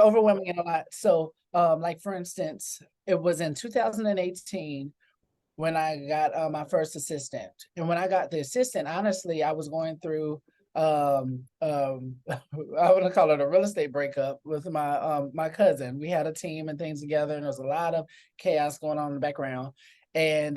overwhelming and a lot. So, like for instance, it was in 2018 when I got my first assistant. And when I got the assistant, honestly, I was going through I want to call it a real estate breakup with my cousin. We had a team and things together, and there was a lot of chaos going on in the background. And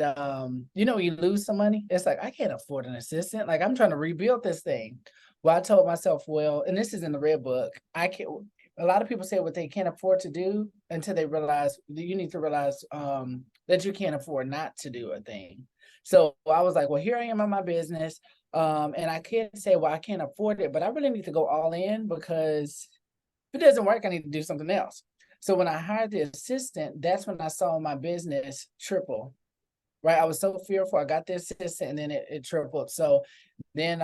you lose some money. It's like I can't afford an assistant. Like I'm trying to rebuild this thing. Well, I told myself, well, and this is in the red book. I can't. A lot of people say what they can't afford to do until they realize you need to realize that you can't afford not to do a thing. So I was like, well, here I am in my business. And I can't say, well, I can't afford it, but I really need to go all in because if it doesn't work, I need to do something else. So when I hired the assistant, that's when I saw my business triple, right? I was so fearful. I got the assistant and then it tripled. So then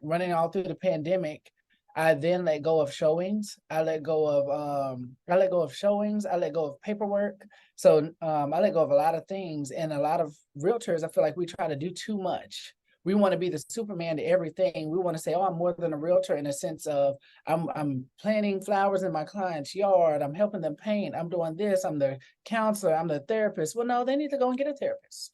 running all through the pandemic, I then let go of showings. I let go of showings. I let go of paperwork. So I let go of a lot of things. And a lot of realtors, I feel like we try to do too much. We want to be the Superman to everything. We want to say, oh, I'm more than a realtor in a sense of I'm planting flowers in my client's yard. I'm helping them paint. I'm doing this. I'm the counselor. I'm the therapist. Well, no, they need to go and get a therapist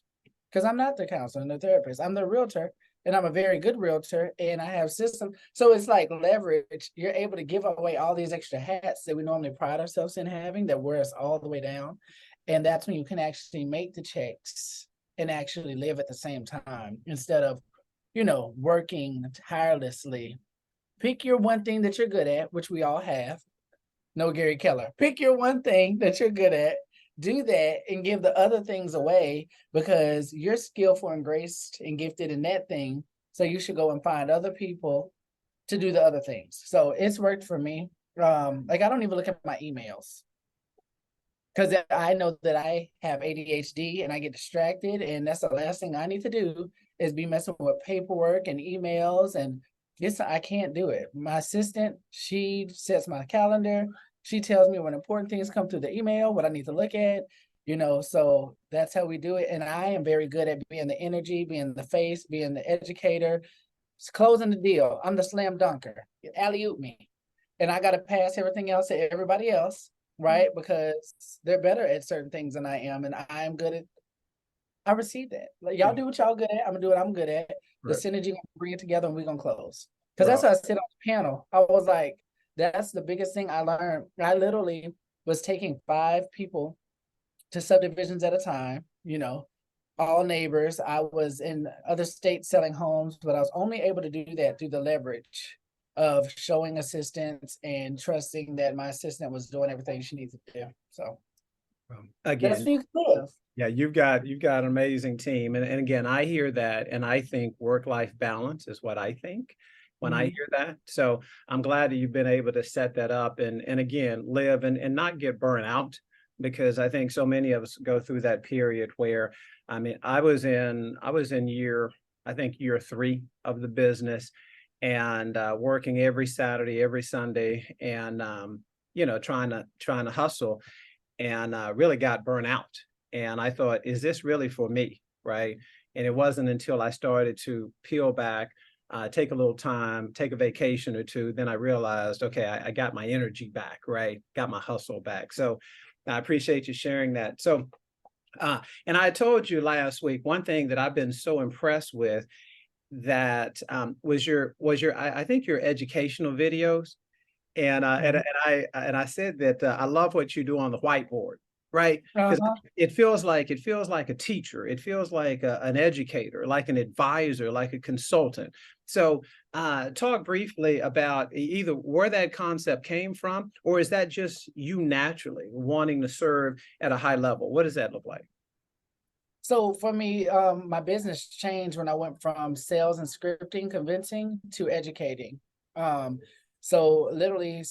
because I'm not the counselor and the therapist. I'm the realtor. And I'm a very good realtor and I have systems. So it's like leverage. You're able to give away all these extra hats that we normally pride ourselves in having that wear us all the way down. And that's when you can actually make the checks and actually live at the same time instead of, working tirelessly. Pick your one thing that you're good at, which we all have. No, Gary Keller. Pick your one thing that you're good at. Do that and give the other things away because you're skillful and graced and gifted in that thing. So you should go and find other people to do the other things. So it's worked for me. Like I don't even look at my emails because I know that I have ADHD and I get distracted. And that's the last thing I need to do is be messing with paperwork and emails. And I can't do it. My assistant, she sets my calendar. She tells me when important things come through the email, what I need to look at, so that's how we do it. And I am very good at being the energy, being the face, being the educator, closing the deal. I'm the slam dunker. Alley-oop me. And I got to pass everything else to everybody else, right? Because they're better at certain things than I am. And I am good at, I receive that. Like, y'all do what y'all good at. I'm going to do what I'm good at. The synergy, bring it together and we're going to close. Because that's why I sit on the panel. I was like, that's the biggest thing I learned. I literally was taking 5 people to subdivisions at a time, all neighbors. I was in other states selling homes, but I was only able to do that through the leverage of showing assistance and trusting that my assistant was doing everything she needs to do. So again, that's you can live. Yeah, you've got an amazing team. And again, I hear that and I think work-life balance is what I think when I hear that. So I'm glad that you've been able to set that up and again, live and not get burnt out because I think so many of us go through that period where, I was in year 3 of the business and working every Saturday, every Sunday and, trying to hustle and really got burnt out. And I thought, is this really for me? Right. And it wasn't until I started to peel back, take a little time, take a vacation or two. Then I realized, okay, I got my energy back, right? Got my hustle back. So I appreciate you sharing that. So, and I told you last week, one thing that I've been so impressed with that was your, I think your educational videos. And I said that I love what you do on the whiteboard, right? Because it feels like a teacher, it feels like an educator, like an advisor, like a consultant. So talk briefly about either where that concept came from, or is that just you naturally wanting to serve at a high level? What does that look like? So for me, my business changed when I went from sales and scripting, convincing to educating. So literally,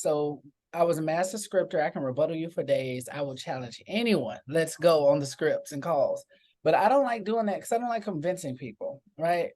I was a master scripter. I can rebuttal you for days. I will challenge anyone. Let's go on the scripts and calls. But I don't like doing that because I don't like convincing people, right?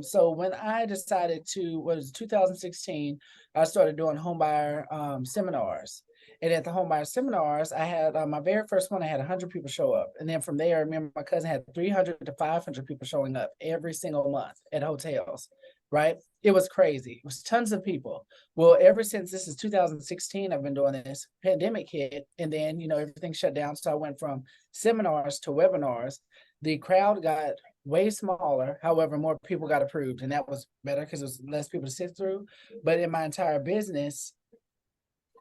So when I decided to, what was 2016, I started doing homebuyer seminars. And at the homebuyer seminars, I had my very first one, I had 100 people show up. And then from there, I remember my cousin had 300 to 500 people showing up every single month at hotels, right? It was crazy. It was tons of people. Well, ever since this is 2016, I've been doing this. Pandemic hit, and then everything shut down. So I went from seminars to webinars. The crowd got way smaller. However, more people got approved, and that was better because it was less people to sit through. But in my entire business,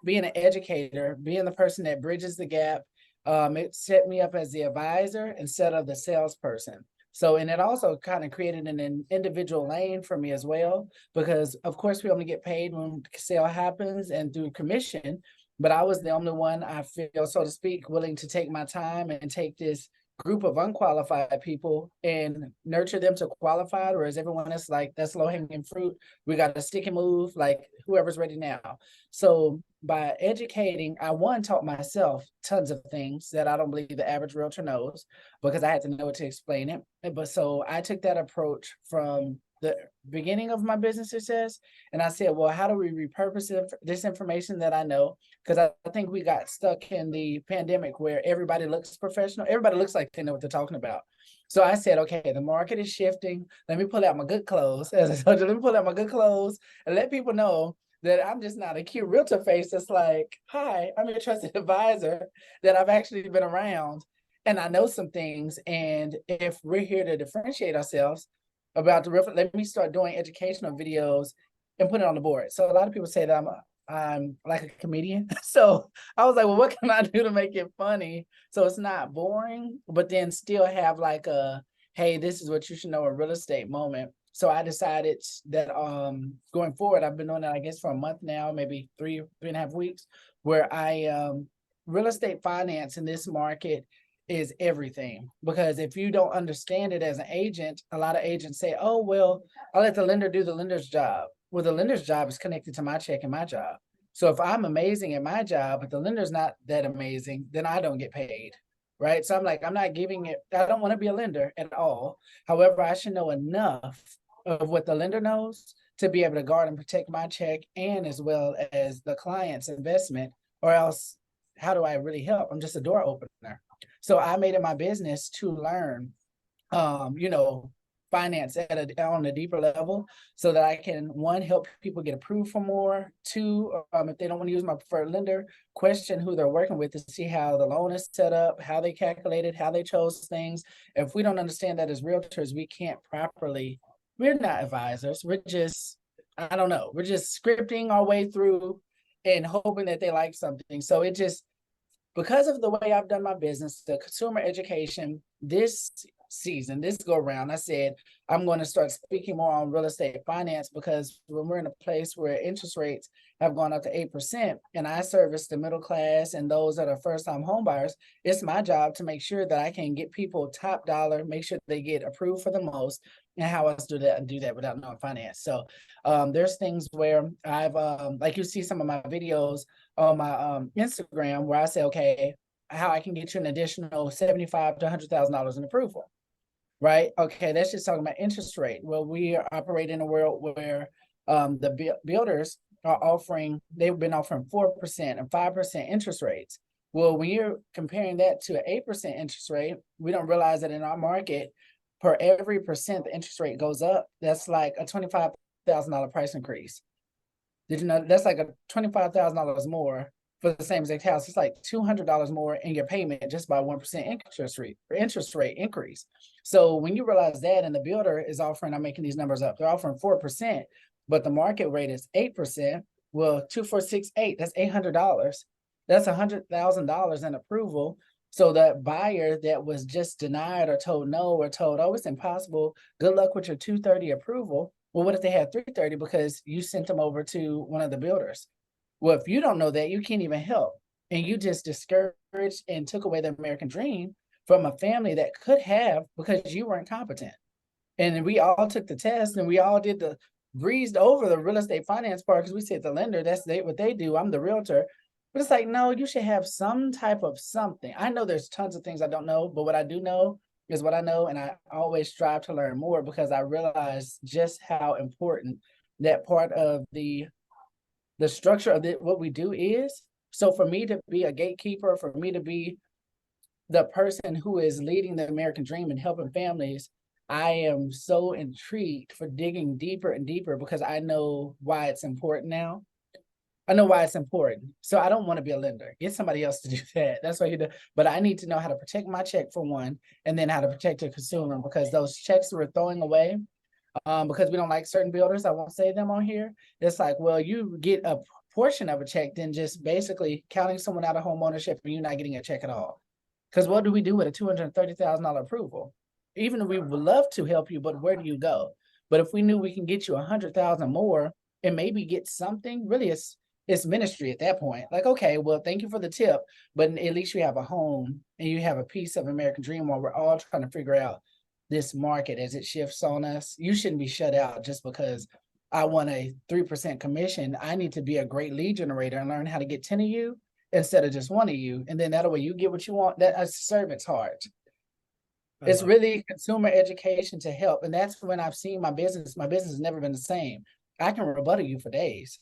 being an educator, being the person that bridges the gap, it set me up as the advisor instead of the salesperson. So, and it also kind of created an individual lane for me as well, because of course we only get paid when sale happens and through commission, but I was the only one, I feel, so to speak, willing to take my time and take this group of unqualified people and nurture them to qualified, whereas everyone is like, that's low hanging fruit. We got to stick and move, like whoever's ready now. So by educating, I taught myself tons of things that I don't believe the average realtor knows, because I had to know to explain it. But so I took that approach from the beginning of my business success, and I said, well, how do we repurpose this information that I know? Because I think we got stuck in the pandemic where everybody looks professional. Everybody looks like they know what they're talking about. So I said, okay, the market is shifting. Let me pull out my good clothes. As I told you, let me pull out my good clothes and let people know that I'm just not a cute realtor face that's like, hi, I'm your trusted advisor, that I've actually been around and I know some things. And if we're here to differentiate ourselves about the real, let me start doing educational videos and put it on the board. So a lot of people say that I'm like a comedian. So I was like, well, what can I do to make it funny so it's not boring, but then still have like a, hey, this is what you should know, a real estate moment. So I decided that going forward, I've been doing that, I guess, for a month now, maybe three and a half weeks, where I real estate finance in this market is everything. Because if you don't understand it as an agent, a lot of agents say, oh, well, I'll let the lender do the lender's job. Well, the lender's job is connected to my check and my job. So if I'm amazing at my job, but the lender's not that amazing, then I don't get paid. Right. So I'm like, I'm not giving it, I don't want to be a lender at all. However, I should know enough of what the lender knows to be able to guard and protect my check and as well as the client's investment, or else how do I really help? I'm just a door opener. So I made it my business to learn, you know, finance on a deeper level so that I can, one, help people get approved for more. Two, if they don't want to use my preferred lender, question who they're working with to see how the loan is set up, how they calculated, how they chose things. If we don't understand that as realtors, we can't properly, we're not advisors. We're just, I don't know, we're just scripting our way through and hoping that they like something. So it just, because of the way I've done my business, the consumer education, this season, this go around, I said, I'm going to start speaking more on real estate finance, because when we're in a place where interest rates have gone up to 8% and I service the middle class and those that are first time home buyers, it's my job to make sure that I can get people top dollar, make sure they get approved for the most, and how else do that without knowing finance. So there's things where I've, like you see some of my videos on my Instagram where I say, okay, how I can get you an additional $75,000 to $100,000 in approval, right? Okay, that's just talking about interest rate. Well, we operate in a world where the builders are offering, they've been offering 4% and 5% interest rates. Well, when you're comparing that to an 8% interest rate, we don't realize that in our market, per every percent the interest rate goes up, that's like a $25,000 price increase. Did you know that's like a $25,000 more for the same exact house? It's like $200 more in your payment just by 1% interest rate increase. So when you realize that, and the builder is offering, I'm making these numbers up, they're offering 4%, but the market rate is 8%. Well, 2, 4, 6, 8, that's $800. That's $100,000 in approval. So that buyer that was just denied or told no or told, oh, it's impossible, good luck with your 230 approval. Well, what if they had 330 because you sent them over to one of the builders? Well, if you don't know that, you can't even help. And you just discouraged and took away the American dream from a family that could have, because you weren't competent. And we all took the test and we all did breezed over the real estate finance part, because we said the lender, that's what they do. I'm the realtor. But it's like, no, you should have some type of something. I know there's tons of things I don't know, but what I do know is what I know. And I always strive to learn more, because I realize just how important that part of the structure of what we do is. So for me to be a gatekeeper, for me to be the person who is leading the American dream and helping families, I am so intrigued for digging deeper and deeper because I know why it's important now. I know why it's important. So I don't want to be a lender. Get somebody else to do that. That's what you do. But I need to know how to protect my check for one, and then how to protect the consumer because those checks we're throwing away, because we don't like certain builders. I won't say them on here. It's like, well, you get a portion of a check, then just basically counting someone out of home ownership and you're not getting a check at all. Because what do we do with a $230,000 approval? Even if we would love to help you, but where do you go? But if we knew we can get you 100,000 more and maybe get something, really, it's ministry at that point. Like, okay, well, thank you for the tip, but at least you have a home and you have a piece of American dream while we're all trying to figure out this market as it shifts on us. You shouldn't be shut out just because I want a 3% commission. I need to be a great lead generator and learn how to get 10 of you instead of just one of you. And then that way you get what you want. That a servant's heart. It's really consumer education to help. And that's when I've seen my business has never been the same. I can rebuttal you for days.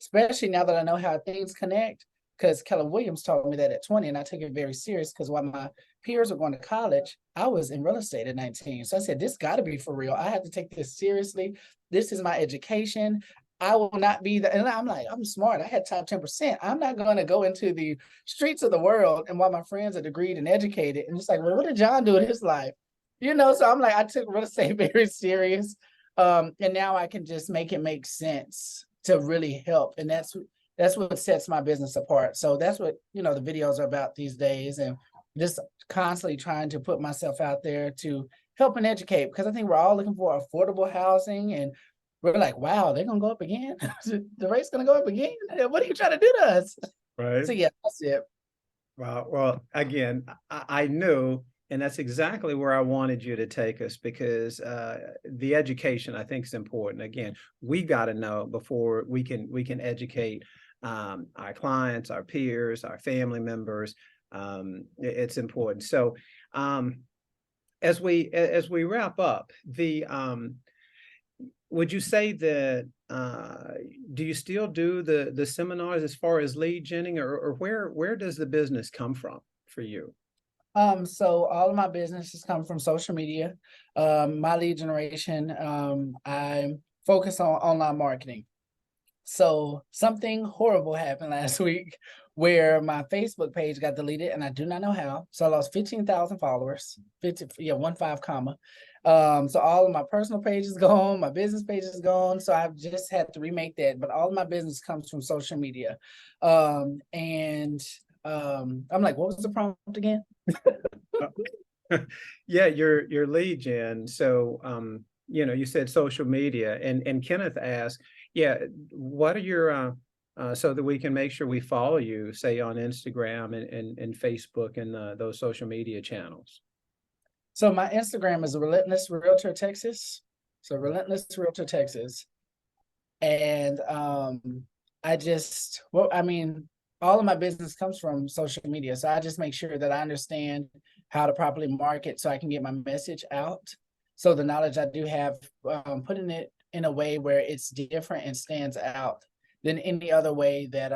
Especially now that I know how things connect, because Keller Williams taught me that at 20, and I took it very serious because while my peers were going to college, I was in real estate at 19. So I said, this got to be for real. I have to take this seriously. This is my education. I will not be the, and I'm like, I'm smart. I had top 10%. I'm not going to go into the streets of the world. And while my friends are degreed and educated, and it's like, well, what did John do in his life? So I'm like, I took real estate very serious. And now I can just make it make sense to really help. And that's what sets my business apart. So that's what, the videos are about these days, and just constantly trying to put myself out there to help and educate, because I think we're all looking for affordable housing, and we're like, wow, they're going to go up again. The rate's going to go up again. What are you trying to do to us? Right. So yeah, that's it. Well, again, I knew, and that's exactly where I wanted you to take us, because the education, I think, is important. Again, we got to know before we can educate our clients, our peers, our family members. It's important. So as we wrap up, would you say that do you still do the seminars as far as lead genning, or where does the business come from for you? So all of my businesses come from social media. My lead generation, I'm focused on online marketing. So something horrible happened last week where my Facebook page got deleted, and I do not know how. So I lost 15,000 followers, 15, comma. So all of my personal page is gone, my business page is gone. So I've just had to remake that. But all of my business comes from social media. And I'm like, what was the prompt again? Yeah, your lead gen. So you said social media, and Kenneth asked, yeah, what are your so that we can make sure we follow you, say on Instagram and Facebook and those social media channels. So my Instagram is Relentless Realtor Texas. So Relentless Realtor Texas. And all of my business comes from social media. So I just make sure that I understand how to properly market so I can get my message out. So the knowledge I do have, putting it in a way where it's different and stands out than any other way that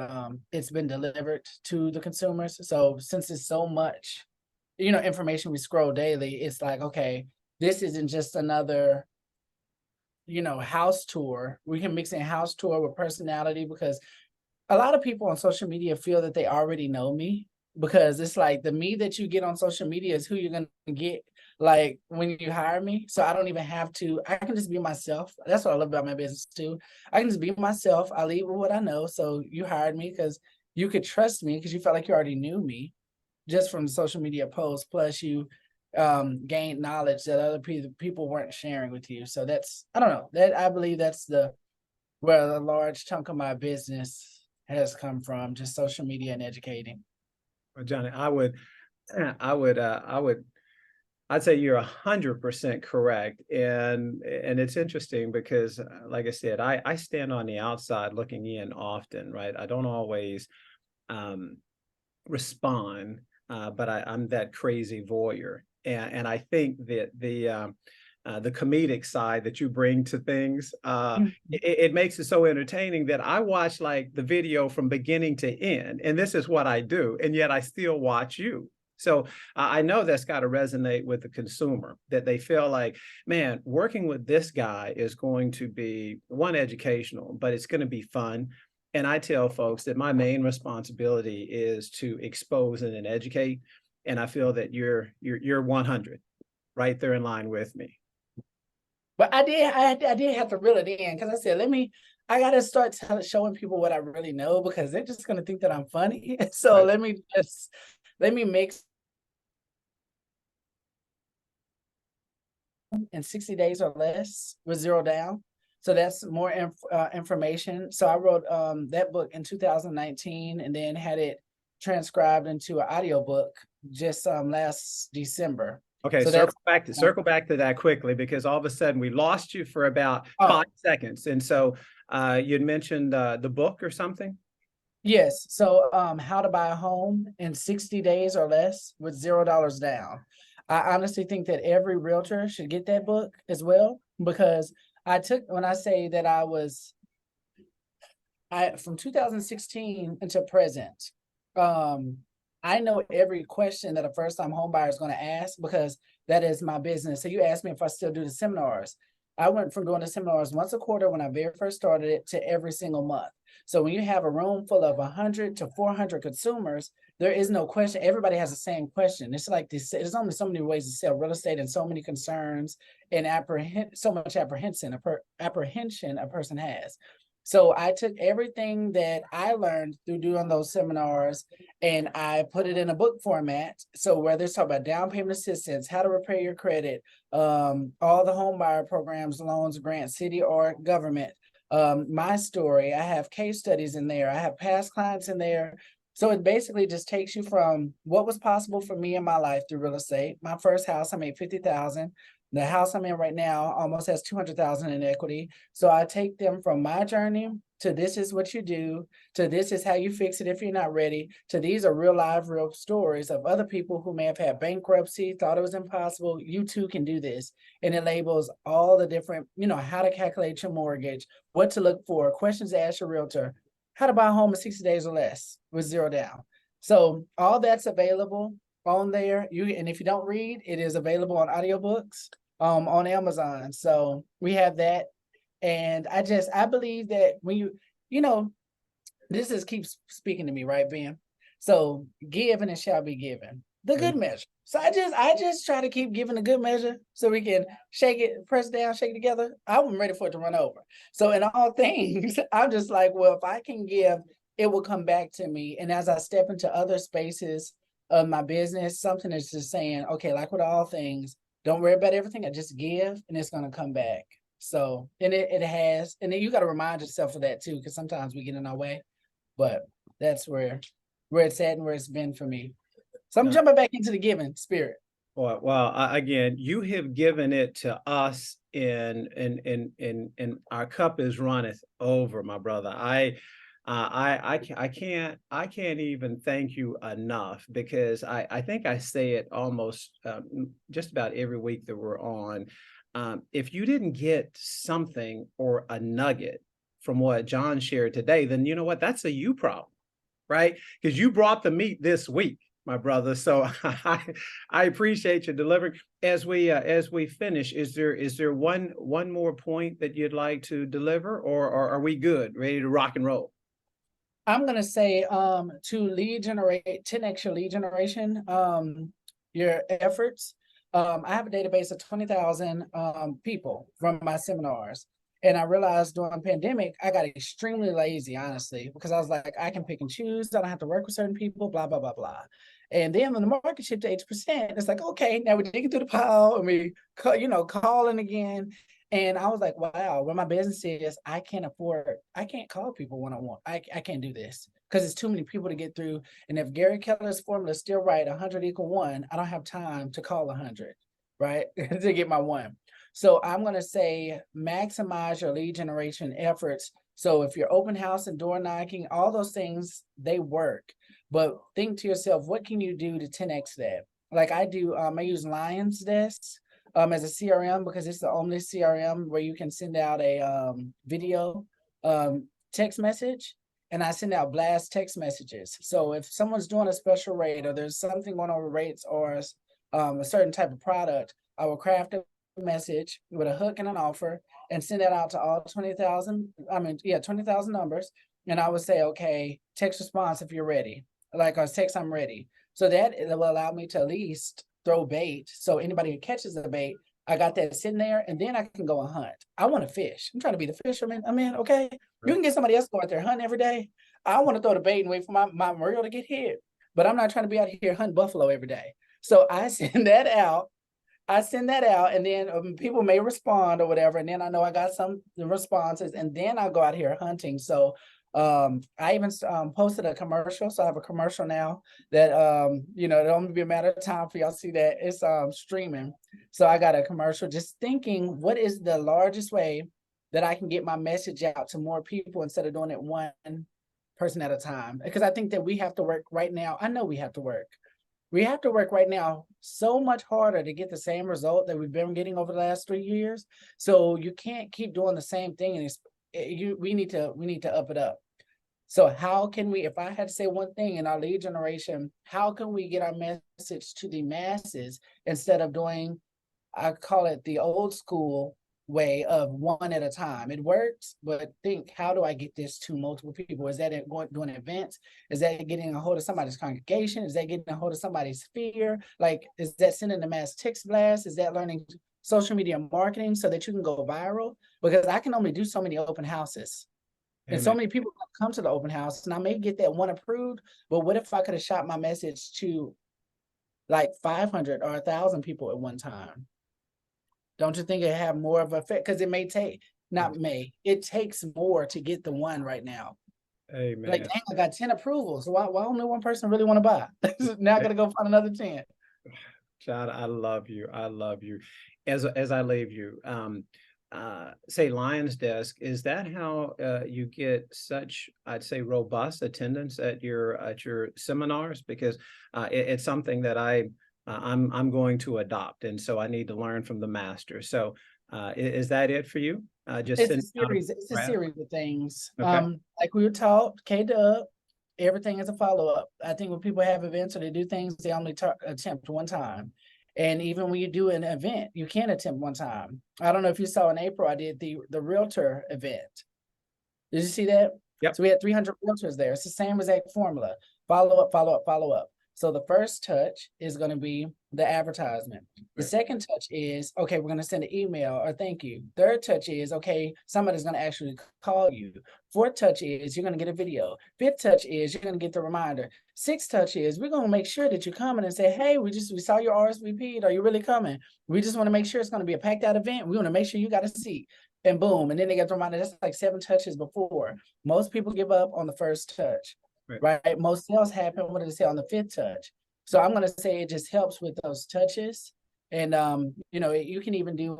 it's been delivered to the consumers. So since it's so much, information we scroll daily, it's like, okay, this isn't just another, house tour. We can mix in house tour with personality, because a lot of people on social media feel that they already know me, because it's like the me that you get on social media is who you're going to get like when you hire me. So I don't even have to, I can just be myself. That's what I love about my business too. I can just be myself. I lead with what I know. So you hired me because you could trust me, because you felt like you already knew me just from the social media posts. Plus you gained knowledge that other people weren't sharing with you. So I don't know, that I believe that's where a large chunk of my business has come from, just social media and educating. Well, Johnny, I'd say you're 100% correct. And it's interesting because, like I said, I stand on the outside looking in often, right? I don't always respond, but I'm that crazy voyeur. And I think that the comedic side that you bring to things, it makes it so entertaining that I watch like the video from beginning to end. And this is what I do. And yet I still watch you. So I know that's got to resonate with the consumer, that they feel like, man, working with this guy is going to be one, educational, but it's going to be fun. And I tell folks that my main responsibility is to expose and then educate. And I feel that you're 100 right there in line with me. But I did have to reel it in because I said, I got to start showing people what I really know because they're just going to think that I'm funny. So Right. let me mix in 60 days or less with zero down. So that's more information. So I wrote that book in 2019 and then had it transcribed into an audiobook just last December. Okay, So that's circle back to that quickly because all of a sudden we lost you for about oh 5 seconds. And so you'd mentioned the book or something. yes. So how to buy a home in 60 days or less with $0 down. I honestly think that every realtor should get that book as well because when I say that I from 2016 until present, um, I know every question that a first-time home buyer is going to ask because that is my business. So you asked me if I still do the seminars. I went from doing the seminars once a quarter when I very first started it to every single month. So when you have a room full of 100 to 400 consumers, there is no question. Everybody has the same question. It's like this. There's only so many ways to sell real estate, and so many concerns and so much apprehension a person has. So I took everything that I learned through doing those seminars and I put it in a book format. So whether it's talking about down payment assistance, how to repair your credit, all the home buyer programs, loans, grants, city or government, my story, I have case studies in there. I have past clients in there. So it basically just takes you from what was possible for me in my life through real estate. My first house, I made 50,000. The house I'm in right now almost has 200,000 in equity. So I take them from my journey to this is what you do, to this is how you fix it if you're not ready, to these are real live, real stories of other people who may have had bankruptcy, thought it was impossible. You too can do this. And it labels all the different, how to calculate your mortgage, what to look for, questions to ask your realtor, how to buy a home in 60 days or less with zero down. So all that's available on there. And if you don't read, it is available on audiobooks on Amazon. So we have that. And I believe that when this just keeps speaking to me, right, Ben? So give and it shall be given. The good measure. So I just try to keep giving the good measure so we can shake it, press it down, shake it together. I'm ready for it to run over. So in all things, I'm just like, well, if I can give, it will come back to me. And as I step into other spaces of my business, something is just saying, okay, like with all things, don't worry about everything. I just give and it's going to come back. So, and it has, and then you got to remind yourself of that too, because sometimes we get in our way, but that's where it's at and where it's been for me. So I'm jumping back into the giving spirit. Well, again, you have given it to us, and our cup is runneth over, my brother. I can't even thank you enough because I think I say it almost just about every week that we're on. If you didn't get something or a nugget from what John shared today, then you know what? That's a you problem, right? Because you brought the meat this week, my brother. So I appreciate you delivering. As we finish, is there one more point that you'd like to deliver, or are we good, ready to rock and roll? I'm gonna say to lead generate 10x your lead generation, your efforts. I have a database of 20,000 people from my seminars. And I realized during the pandemic, I got extremely lazy, honestly, because I was like, I can pick and choose. I don't have to work with certain people, blah, blah, blah, blah. And then when the market shifted to 8%, it's like, okay, now we're digging through the pile and we, calling again. And I was like, wow, when my business is, I can't call people one-on-one. I can't do this because it's too many people to get through. And if Gary Keller's formula is still right, 100 equal 1, I don't have time to call 100, right? To get my 1. So I'm going to say maximize your lead generation efforts. So if you're open house and door knocking, all those things, they work. But think to yourself, what can you do to 10x that? Like I do, I use Lion's Desk as a CRM because it's the only CRM where you can send out a video text message and I send out blast text messages. So if someone's doing a special rate or there's something going on with rates or a certain type of product, I will craft a message with a hook and an offer and send that out to all 20,000, 20,000 numbers. And I would say, okay, text response if you're ready, like or text I'm ready. So that it will allow me to at least throw bait. So anybody who catches the bait, I got that sitting there, and then I can go and hunt. I want to fish. I'm trying to be the fisherman. Okay. You can get somebody else to go out there hunting every day. I want to throw the bait and wait for my reel to get hit. But I'm not trying to be out here hunting buffalo every day. So I send that out. And then people may respond or whatever. And then I know I got some responses, and then I'll go out here hunting. So I even posted a commercial. So I have a commercial now that it'll only be a matter of time for y'all to see that. It's streaming. So I got a commercial just thinking, what is the largest way that I can get my message out to more people instead of doing it one person at a time? Because I think that we have to work right now. I know we have to work. We have to work right now so much harder to get the same result that we've been getting over the last 3 years. So you can't keep doing the same thing, and we need to up it up. So how can we, if I had to say one thing in our lead generation, how can we get our message to the masses instead of doing, I call it the old school way of one at a time? It works, but think, how do I get this to multiple people? Is that doing events? Is that getting a hold of somebody's congregation? Is that getting a hold of somebody's sphere? Like, is that sending a mass text blast? Is that learning social media marketing so that you can go viral? Because I can only do so many open houses. And so many people come to the open house, and I may get that one approved, but what if I could have shot my message to like 500 or 1,000 people at one time? Don't you think it have more of an effect? Because it takes more to get the one right now. Amen. Like, dang, I got 10 approvals. Why only one person really want to buy? Now I got to go find another 10. Chad, I love you. I love you. As I leave you, say Lion's Desk, is that how you get such, I'd say, robust attendance at your seminars? Because it's something that I'm going to adopt, and so I need to learn from the master. So is that it for you? It's a series of things. Okay. Like we were taught, K-Dub, everything is a follow-up. I think when people have events or they do things, they only attempt one time. And even when you do an event, you can attempt one time. I don't know if you saw in April, I did the Realtor event. Did you see that? Yep. So we had 300 realtors there. It's the same exact formula. Follow up, follow up, follow up. So the first touch is going to be the advertisement. The second touch is, okay, we're going to send an email or thank you. Third touch is, okay, somebody's going to actually call you. Fourth touch is you're going to get a video. Fifth touch is you're going to get the reminder. Sixth touch is we're going to make sure that you're coming and say, hey, we saw your RSVP'd. Are you really coming? We just want to make sure it's going to be a packed out event. We want to make sure you got a seat. And boom. And then they get the reminder. That's like 7 touches before. Most people give up on the first touch. Right. Most sales happen, what did it say, on the 5th touch. So I'm going to say it just helps with those touches. And, you can even do,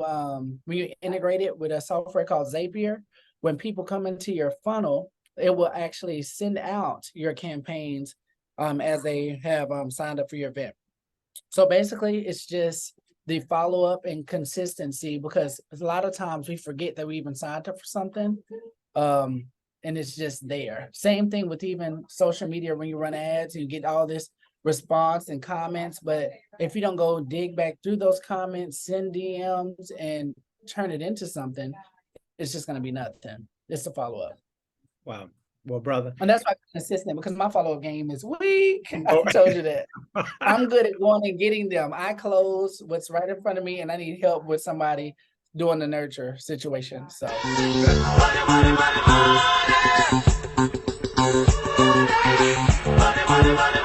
when you integrate it with a software called Zapier, when people come into your funnel, it will actually send out your campaigns as they have signed up for your event. So basically, it's just the follow-up and consistency, because a lot of times we forget that we even signed up for something. And it's just there. Same thing with even social media, when you run ads and you get all this response and comments, but if you don't go dig back through those comments, send DMs and turn it into something, it's just going to be nothing. It's a follow-up. Wow. Well, brother. And that's why I'm consistent, because my follow-up game is weak. I told you that. I'm good at going and getting them. I close what's right in front of me, and I need help with somebody doing the nurture situation. So money, money, money.